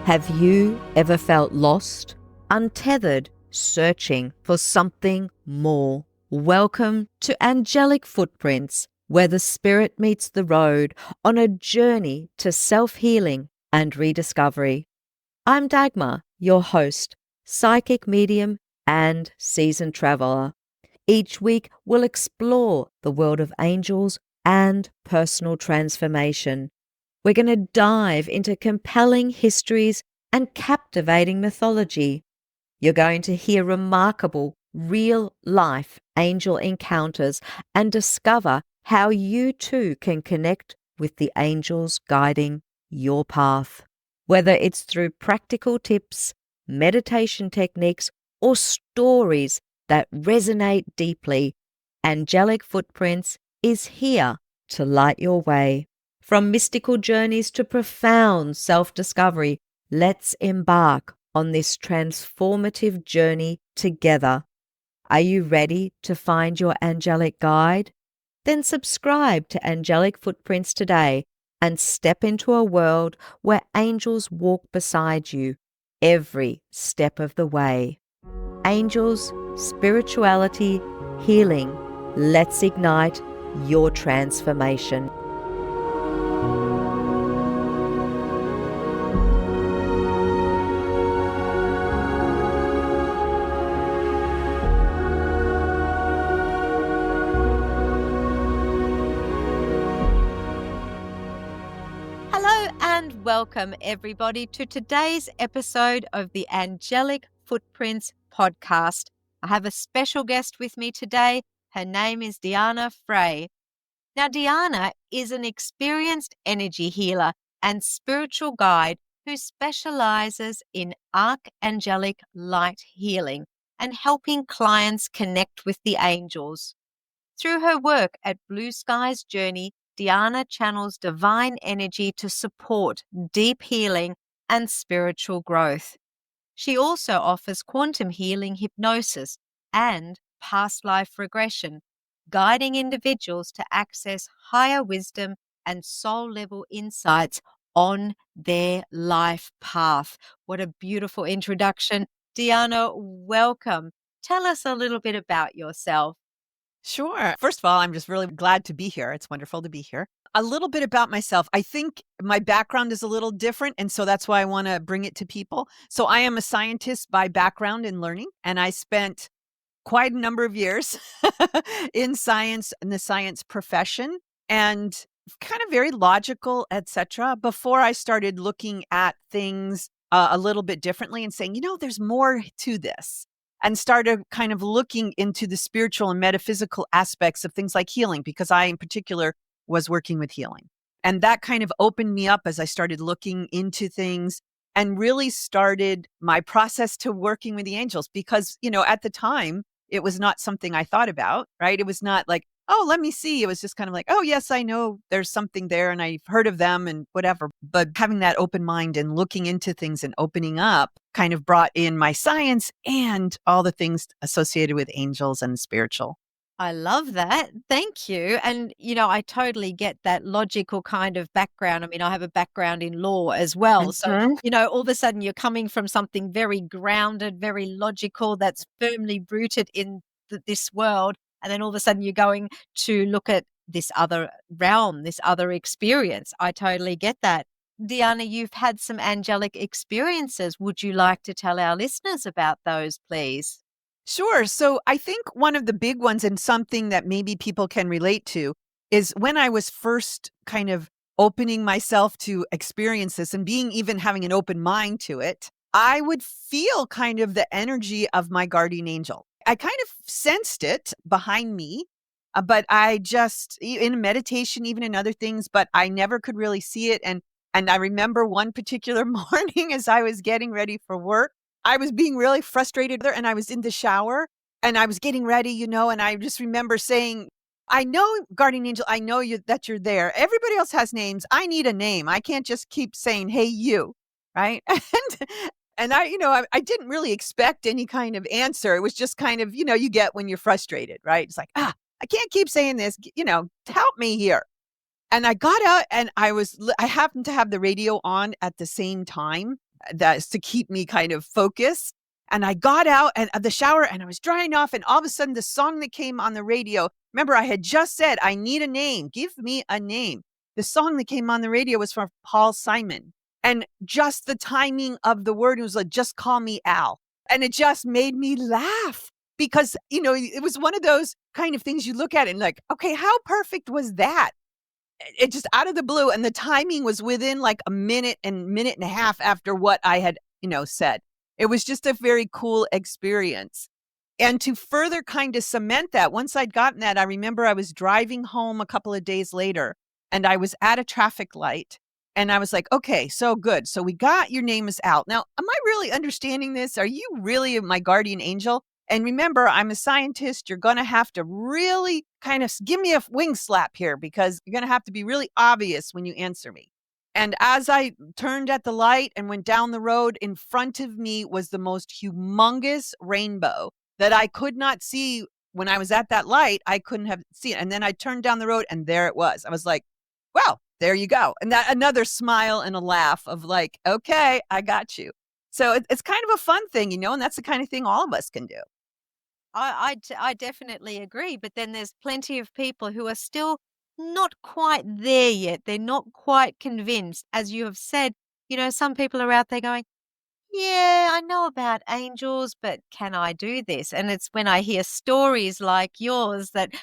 Have you ever felt lost, untethered, searching for something more? Welcome to Angelic Footprints, where the spirit meets the road on a journey to self-healing and rediscovery. I'm Dagmar, your host, psychic medium and seasoned traveler. Each week, we'll explore the world of angels and personal transformation. We're going to dive into compelling histories and captivating mythology. You're going to hear remarkable, real-life angel encounters and discover how you too can connect with the angels guiding your path. Whether it's through practical tips, meditation techniques, or stories that resonate deeply, Angelic Footprints is here to light your way. From mystical journeys to profound self-discovery, let's embark on this transformative journey together. Are you ready to find your angelic guide? Then subscribe to Angelic Footprints today and step into a world where angels walk beside you every step of the way. Angels, spirituality, healing. Let's ignite your transformation. Hello and welcome everybody to today's episode of the Angelic Footprints podcast. I have a special guest with me today. Her name is Deanna Frey. Now, Deanna is an experienced energy healer and spiritual guide who specializes in archangelic light healing and helping clients connect with the angels. Through her work at Blue Skies Journey, Deanna channels divine energy to support deep healing and spiritual growth. She also offers quantum healing hypnosis and past life regression, guiding individuals to access higher wisdom and soul-level insights on their life path. What a beautiful introduction. Deanna, welcome. Tell us a little bit about yourself. Sure. First of all, I'm just really glad to be here. It's wonderful to be here. A little bit about myself. I think my background is a little different, and so that's why I want to bring it to people. So I am a scientist by background in learning, and I spent quite a number of years in science, in the science profession, and kind of very logical, etc. before I started looking at things a little bit differently and saying, there's more to this. And started kind of looking into the spiritual and metaphysical aspects of things like healing, because I, in particular, was working with healing. And that kind of opened me up as I started looking into things and really started my process to working with the angels. Because, at the time, it was not something I thought about, right? It was not like, oh, let me see. It was just kind of like, oh, yes, I know there's something there and I've heard of them and whatever. But having that open mind and looking into things and opening up kind of brought in my science and all the things associated with angels and spiritual. I love that. Thank you. And, I totally get that logical kind of background. I mean, I have a background in law as well. So, all of a sudden you're coming from something very grounded, very logical, that's firmly rooted in this world. And then all of a sudden you're going to look at this other realm, this other experience. I totally get that. Deanna, you've had some angelic experiences. Would you like to tell our listeners about those, please? Sure. So I think one of the big ones, and something that maybe people can relate to, is when I was first kind of opening myself to experience this and even having an open mind to it, I would feel kind of the energy of my guardian angel. I kind of sensed it behind me, but I just, in meditation, even in other things, but I never could really see it. And I remember one particular morning as I was getting ready for work, I was being really frustrated there, and I was in the shower and I was getting ready, and I just remember saying, I know, guardian angel, I know that you're there. Everybody else has names. I need a name. I can't just keep saying, hey, you, right? And I didn't really expect any kind of answer. It was just kind of, you get when you're frustrated, right? It's like, I can't keep saying this, help me here. And I got out and I happened to have the radio on at the same time. That's to keep me kind of focused. And I got out and of the shower and I was drying off, and all of a sudden the song that came on the radio, remember I had just said, I need a name. Give me a name. The song that came on the radio was from Paul Simon. And just the timing of the word, it was like, just call me Al. And it just made me laugh because, it was one of those kind of things you look at it and like, okay, how perfect was that? It just out of the blue, and the timing was within like a minute and a half after what I had, said. It was just a very cool experience. And to further kind of cement that, once I'd gotten that, I remember I was driving home a couple of days later and I was at a traffic light and I was like, okay, so good. So we got your name is out. Now, am I really understanding this? Are you really my guardian angel? And remember, I'm a scientist. You're going to have to really kind of give me a wing slap here because you're going to have to be really obvious when you answer me. And as I turned at the light and went down the road, in front of me was the most humongous rainbow that I could not see when I was at that light. I couldn't have seen it. And then I turned down the road and there it was. I was like, well, there you go. And that another smile and a laugh of like, okay, I got you. So it's kind of a fun thing, and that's the kind of thing all of us can do. I definitely agree. But then there's plenty of people who are still not quite there yet. They're not quite convinced. As you have said, some people are out there going, yeah, I know about angels, but can I do this? And it's when I hear stories like yours that,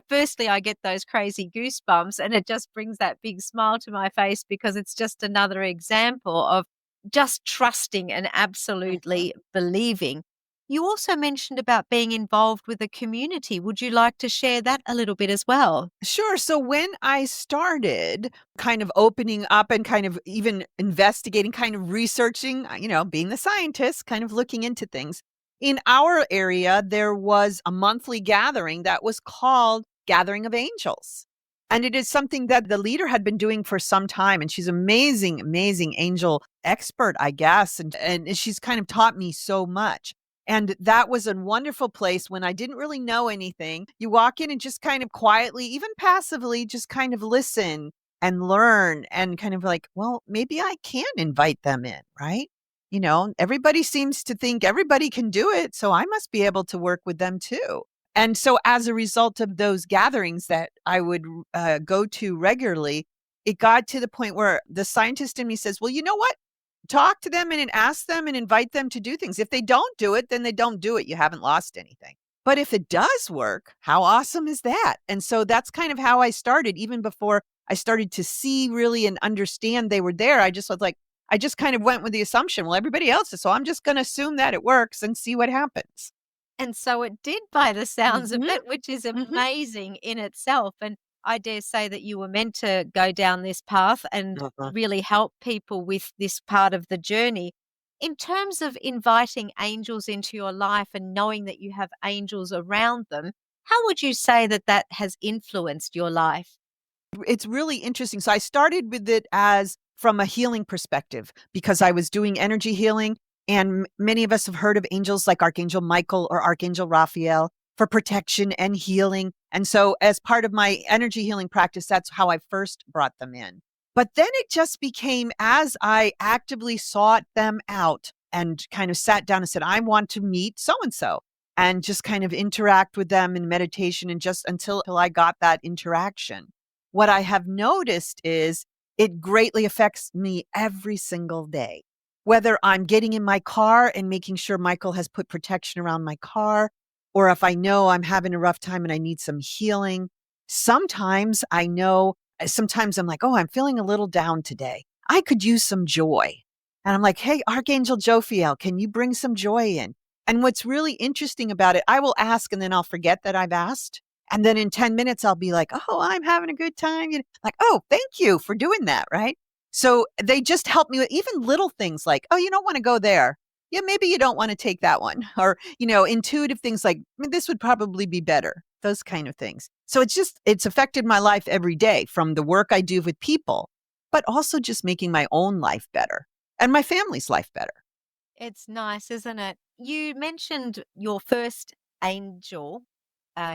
firstly, I get those crazy goosebumps and it just brings that big smile to my face because it's just another example of just trusting and absolutely believing. You also mentioned about being involved with a community. Would you like to share that a little bit as well? Sure. So when I started kind of opening up and kind of even investigating, kind of researching, being the scientist, kind of looking into things, in our area, there was a monthly gathering that was called Gathering of Angels. And it is something that the leader had been doing for some time. And she's amazing, amazing angel expert, I guess. And she's kind of taught me so much. And that was a wonderful place when I didn't really know anything. You walk in and just kind of quietly, even passively, just kind of listen and learn and kind of like, well, maybe I can invite them in, right? Everybody seems to think everybody can do it. So I must be able to work with them too. And so as a result of those gatherings that I would go to regularly, it got to the point where the scientist in me says, well, you know what? Talk to them and ask them and invite them to do things. If they don't do it, then they don't do it. You haven't lost anything. But if it does work, how awesome is that? And so that's kind of how I started. Even before I started to see really and understand they were there, I just was like, I just kind of went with the assumption, well, everybody else is. So I'm just going to assume that it works and see what happens. And so it did by the sounds of Mhm, it, which is mhm. amazing in itself. And I dare say that you were meant to go down this path and Uh-huh. really help people with this part of the journey. In terms of inviting angels into your life and knowing that you have angels around them, how would you say that that has influenced your life? It's really interesting. So I started with it as from a healing perspective because I was doing energy healing. And many of us have heard of angels like Archangel Michael or Archangel Raphael for protection and healing. And so, as part of my energy healing practice, that's how I first brought them in. But then it just became as I actively sought them out and kind of sat down and said, I want to meet so and so and just kind of interact with them in meditation and just until I got that interaction. What I have noticed is it greatly affects me every single day. Whether I'm getting in my car and making sure Michael has put protection around my car, or if I know I'm having a rough time and I need some healing. Sometimes I know, sometimes I'm like, oh, I'm feeling a little down today. I could use some joy. And I'm like, hey, Archangel Jophiel, can you bring some joy in? And what's really interesting about it, I will ask and then I'll forget that I've asked. And then in 10 minutes, I'll be like, oh, I'm having a good time. Like, oh, thank you for doing that. Right. So they just help me with even little things like, oh, you don't want to go there. Yeah, maybe you don't want to take that one. Or, intuitive things like, this would probably be better. Those kind of things. So it's affected my life every day from the work I do with people, but also just making my own life better and my family's life better. It's nice, isn't it? You mentioned your first angel.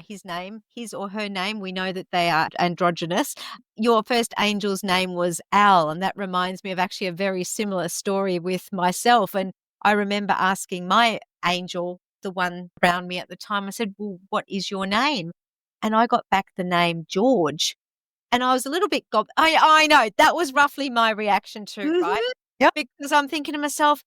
his or her name. We know that they are androgynous. Your first angel's name was Al, and that reminds me of actually a very similar story with myself. And I remember asking my angel, the one around me at the time, I said, well, what is your name? And I got back the name George. And I was a little bit I know, that was roughly my reaction too, right? Mhm. Yep. Because I'm thinking to myself,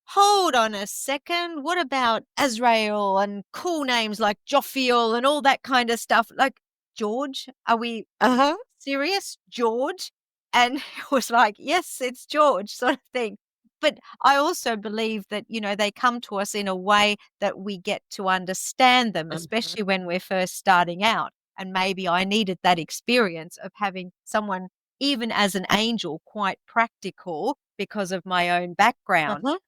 hold on a second. What about Azrael and cool names like Jophiel and all that kind of stuff? Like George, are we Uh-huh. serious? George? And it was like, yes, it's George sort of thing. But I also believe that, they come to us in a way that we get to understand them, Mhm. especially when we're first starting out. And maybe I needed that experience of having someone, even as an angel, quite practical because of my own background. Uh-huh.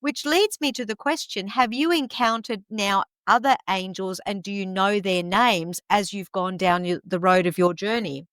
Which leads me to the question, have you encountered now other angels and do you know their names as you've gone down the road of your journey?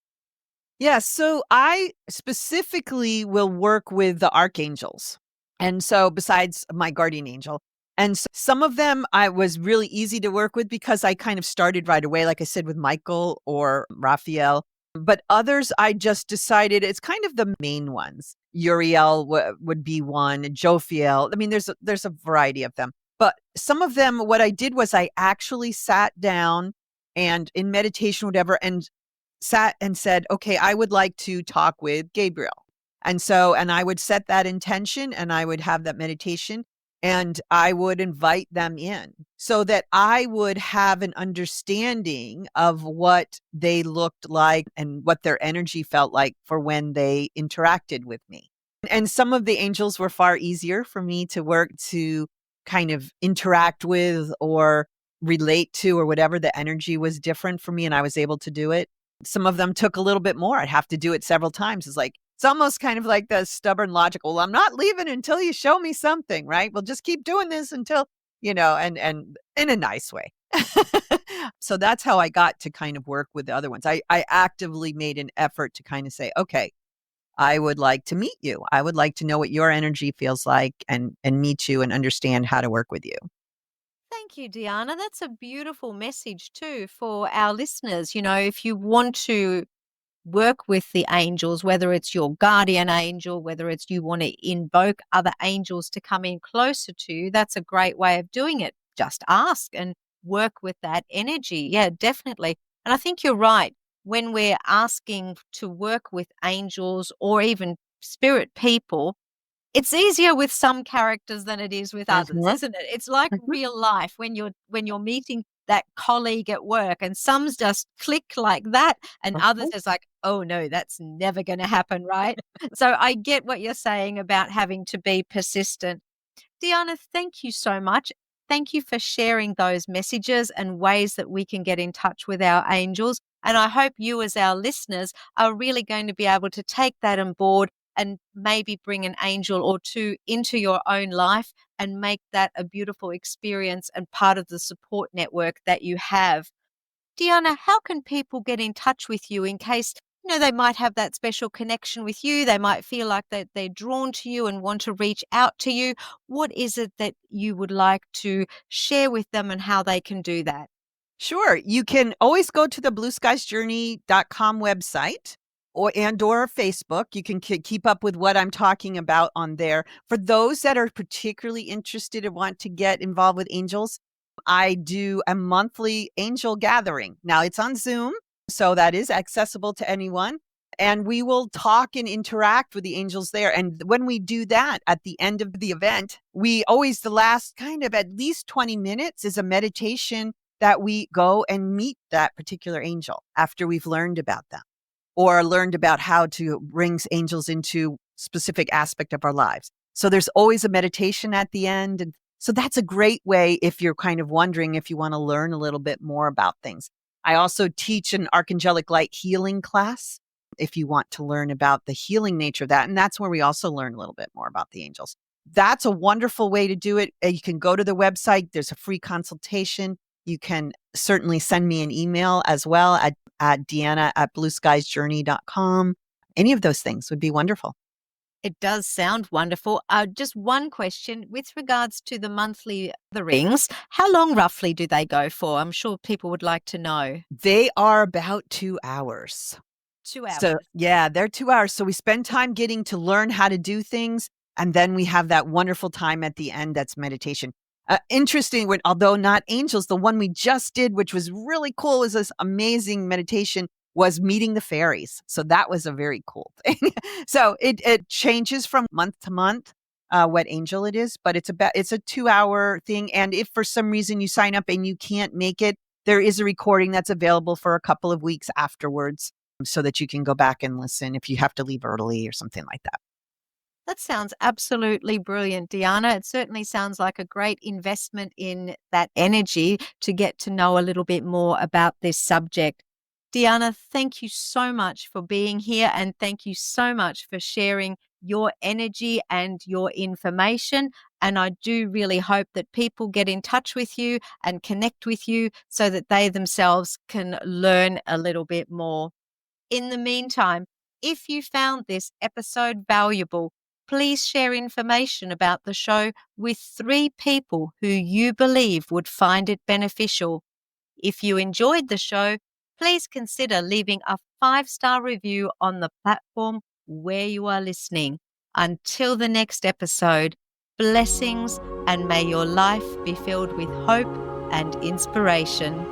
Yeah, so I specifically will work with the archangels. And so besides my guardian angel, and so some of them I was really easy to work with because I kind of started right away, like I said, with Michael or Raphael. But others, I just decided it's kind of the main ones. Uriel would be one, Jophiel. I mean, there's a variety of them. But some of them, what I did was I actually sat down and in meditation, whatever, and sat and said, "Okay, I would like to talk with Gabriel." And I would set that intention and I would have that meditation and I would invite them in so that I would have an understanding of what they looked like and what their energy felt like for when they interacted with me. And some of the angels were far easier for me to work to kind of interact with or relate to or whatever. The energy was different for me and I was able to do it. Some of them took a little bit more. I'd have to do it several times. It's almost kind of like the stubborn logical, "Well, I'm not leaving until you show me something, right? We'll just keep doing this until," and in a nice way. So that's how I got to kind of work with the other ones. I actively made an effort to kind of say, "Okay, I would like to meet you. I would like to know what your energy feels like and meet you and understand how to work with you." Thank you, Deanna. That's a beautiful message too for our listeners. If you want to work with the angels, whether it's your guardian angel, whether it's you want to invoke other angels to come in closer to you, that's a great way of doing it. Just ask and work with that energy. Yeah, definitely. And I think you're right. When we're asking to work with angels or even spirit people, it's easier with some characters than it is with others, Mhm, isn't it? It's like mhm, real life when you're meeting that colleague at work and some's just click like that and others mhm. is like, "Oh no, that's never gonna happen," right? So I get what you're saying about having to be persistent. Deanna, thank you so much. Thank you for sharing those messages and ways that we can get in touch with our angels. And I hope you, as our listeners, are really going to be able to take that on board and maybe bring an angel or two into your own life and make that a beautiful experience and part of the support network that you have. Deanna, how can people get in touch with you in case, they might have that special connection with you? They might feel like that they're drawn to you and want to reach out to you. What is it that you would like to share with them and how they can do that? Sure. You can always go to the blueskiesjourney.com website or Facebook. You can keep up with what I'm talking about on there. For those that are particularly interested and want to get involved with angels, I do a monthly angel gathering. Now it's on Zoom, so that is accessible to anyone. And we will talk and interact with the angels there. And when we do that at the end of the event, the last kind of at least 20 minutes is a meditation that we go and meet that particular angel after we've learned about them or learned about how to bring angels into specific aspect of our lives. So there's always a meditation at the end. And so that's a great way if you're kind of wondering if you want to learn a little bit more about things. I also teach an archangelic light healing class if you want to learn about the healing nature of that. And that's where we also learn a little bit more about the angels. That's a wonderful way to do it. You can go to the website. There's a free consultation. You can certainly send me an email as well at Deanna at blueskiesjourney.com. Any of those things would be wonderful. It does sound wonderful. Just one question with regards to the monthly gatherings. How long roughly do they go for? I'm sure people would like to know. They are about 2 hours. 2 hours. So, yeah, they're 2 hours. So we spend time getting to learn how to do things, and then we have that wonderful time at the end that's meditation. Interesting, when although not angels, the one we just did, which was really cool, was this amazing meditation, was meeting the fairies. So that was a very cool thing. So it changes from month to month, what angel it is, but it's a 2-hour thing, and if for some reason you sign up and you can't make it, there is a recording that's available for a couple of weeks afterwards so that you can go back and listen if you have to leave early or something like that. That sounds absolutely brilliant, Deanna. It certainly sounds like a great investment in that energy to get to know a little bit more about this subject. Deanna, thank you so much for being here, and thank you so much for sharing your energy and your information. And I do really hope that people get in touch with you and connect with you so that they themselves can learn a little bit more. In the meantime, if you found this episode valuable, please share information about the show with 3 people who you believe would find it beneficial. If you enjoyed the show, please consider leaving a 5-star review on the platform where you are listening. Until the next episode, blessings, and may your life be filled with hope and inspiration.